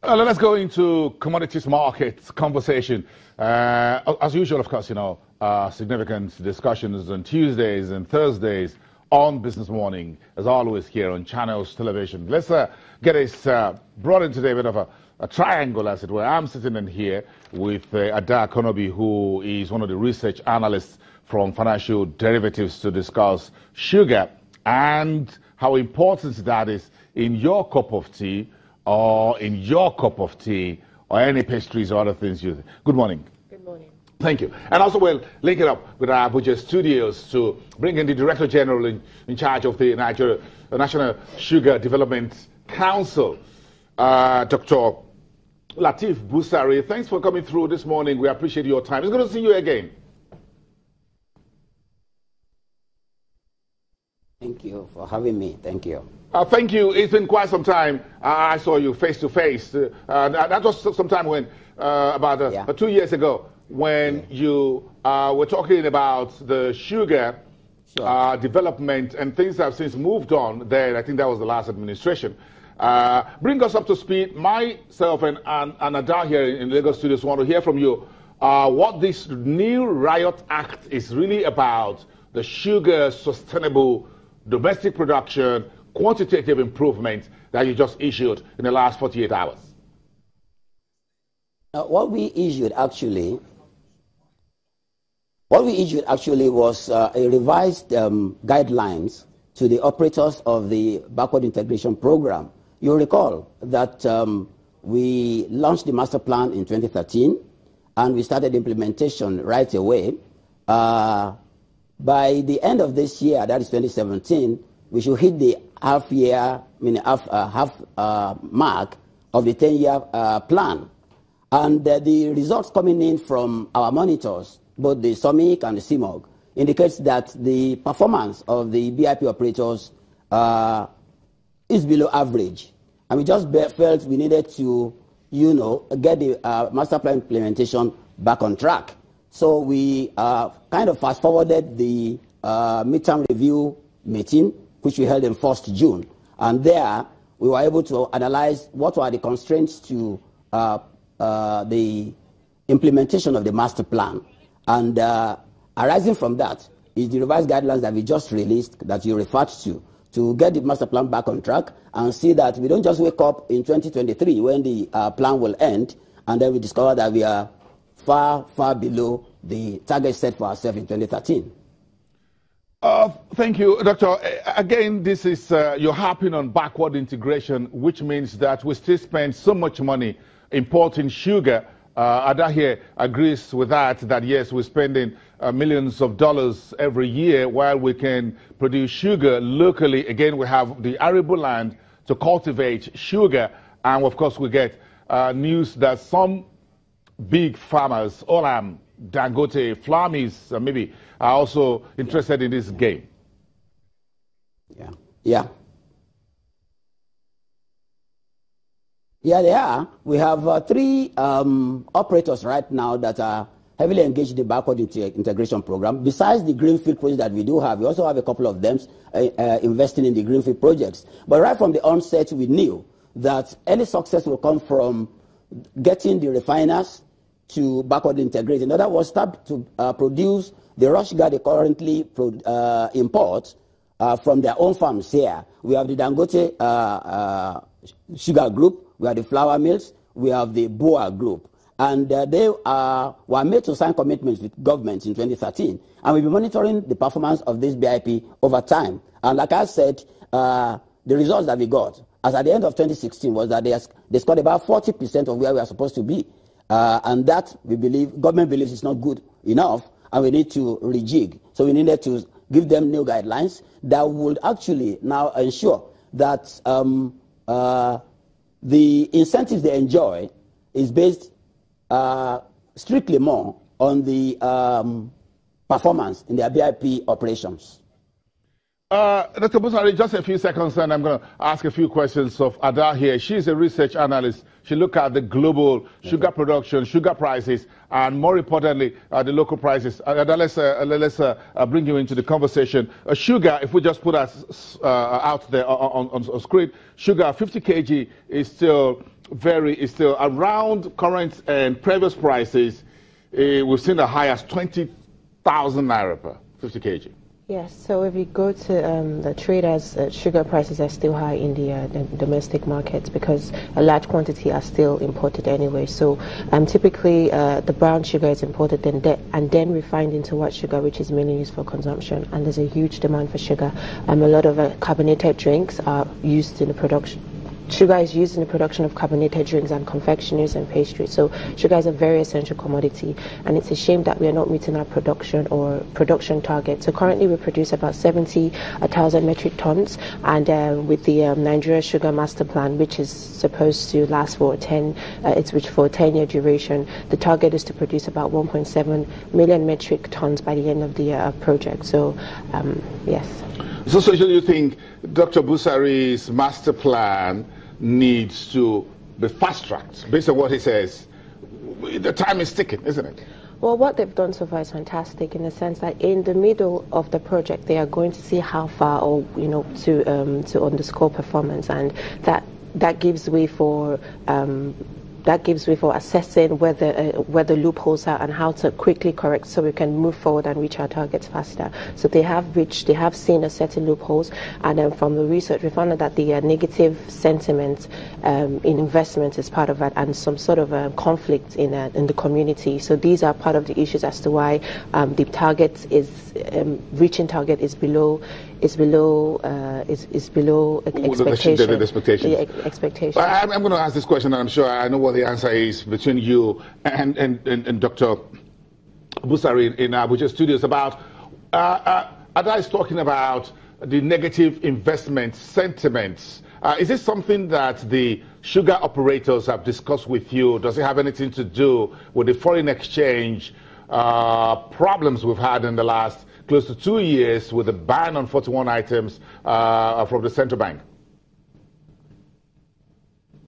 Let's go into commodities markets conversation. As usual, of course, significant discussions on Tuesdays and Thursdays on Business Morning, as always, here on Channels Television. Let's get this brought into a bit of a triangle, as it were. I'm sitting in here with Ada Konobi, who is one of the research analysts from Financial Derivatives, to discuss sugar and how important that is in your cup of tea, or in your cup of tea, or any pastries or other things you. Good morning. Good morning. Thank you. And also we'll link it up with our Abuja studios to bring in the Director General in charge of the National Sugar Development Council, Dr. Lateef Busari. Thanks for coming through this morning. We appreciate your time. It's good to see you again. Thank you for having me. Thank you. Thank you. It's been quite some time. I saw you face to face. That was sometime when, about 2 years ago, when you were talking about the sugar development, and things have since moved on there. I think that was the last administration. Bring us up to speed. Myself and Ada here in Lagos Studios want to hear from you what this new Riot Act is really about, the sugar sustainable domestic production, quantitative improvement that you just issued in the last 48 hours. What we issued actually was a revised guidelines to the operators of the backward integration program. You'll recall that we launched the master plan in 2013, and we started implementation right away. By the end of this year, that is 2017, we should hit the half mark of the 10-year plan. And the results coming in from our monitors, both the SOMIC and the CMOG, indicates that the performance of the BIP operators is below average. And we just felt we needed to, get the master plan implementation back on track. So we kind of fast-forwarded the midterm review meeting, which we held on 1st June. And there, we were able to analyze what were the constraints to the implementation of the master plan. And arising from that is the revised guidelines that we just released, that you referred to get the master plan back on track and see that we don't just wake up in 2023 when the plan will end, and then we discover that we are far, far below the target set for ourselves in 2013. Thank you, Doctor. Again, this is, you're harping on backward integration, which means that we still spend so much money importing sugar. Ada here agrees with that yes, we're spending millions of dollars every year while we can produce sugar locally. Again, we have the arable land to cultivate sugar. And of course, we get news that some big farmers, Olam, Dangote, Flamis, maybe, are also interested in this game. Yeah, they are. We have 3 operators right now that are heavily engaged in the backward integration program. Besides the greenfield projects that we do have, we also have a couple of them investing in the greenfield projects. But right from the onset, we knew that any success will come from getting the refiners to backward integrate. In other words, start to produce the raw sugar they currently import from their own farms here. We have the Dangote Sugar Group, we have the flour mills, we have the BOA Group. And they were made to sign commitments with governments in 2013. And we'll be monitoring the performance of this BIP over time. And like I said, the results that we got, as at the end of 2016, was that they scored about 40% of where we are supposed to be. And that, we believe, government believes is not good enough, and we need to rejig. So we needed to give them new guidelines that would actually now ensure that the incentives they enjoy is based strictly more on the performance in their BIP operations. Dr. Busari, just a few seconds, and I'm going to ask a few questions of Ada here. She's a research analyst. She looked at the global sugar production, sugar prices, and more importantly, the local prices. Ada, let's bring you into the conversation. Sugar, if we just put us out there on screen, sugar 50 kg is still is still around current and previous prices. We've seen the high as 20,000 naira per 50 kg. Yes, so if you go to the traders, sugar prices are still high in the domestic markets because a large quantity are still imported anyway. So typically the brown sugar is imported and then refined into white sugar, which is mainly used for consumption. And there's a huge demand for sugar. A lot of carbonated drinks are used in the production. Sugar is used in the production of carbonated drinks and confectioneries and pastries. So sugar is a very essential commodity, and it's a shame that we are not meeting our production target. So currently we produce about 70,000 metric tons, and with the Nigeria Sugar Master Plan, which is supposed to last for 10-year duration, the target is to produce about 1.7 million metric tons by the end of the project. So yes. So you think Dr. Busari's master plan needs to be fast-tracked based on what he says? The time is ticking, isn't it? Well, what they've done so far is fantastic in the sense that in the middle of the project, they are going to see how far, or to underscore performance, and that gives way for. Assessing where the loopholes are and how to quickly correct so we can move forward and reach our targets faster. So they have seen a certain loopholes, and then from the research we found out that the negative sentiment in investment is part of that, and some sort of conflict in the community. So these are part of the issues as to why the target is reaching target is below expectations. I'm going to ask this question, and I'm sure I know what the answer is between you and Dr. Busari in Abuja Studios about. Ada is talking about the negative investment sentiments. Is this something that the sugar operators have discussed with you? Does it have anything to do with the foreign exchange problems we've had in the last close to 2 years with the ban on 41 items from the central bank?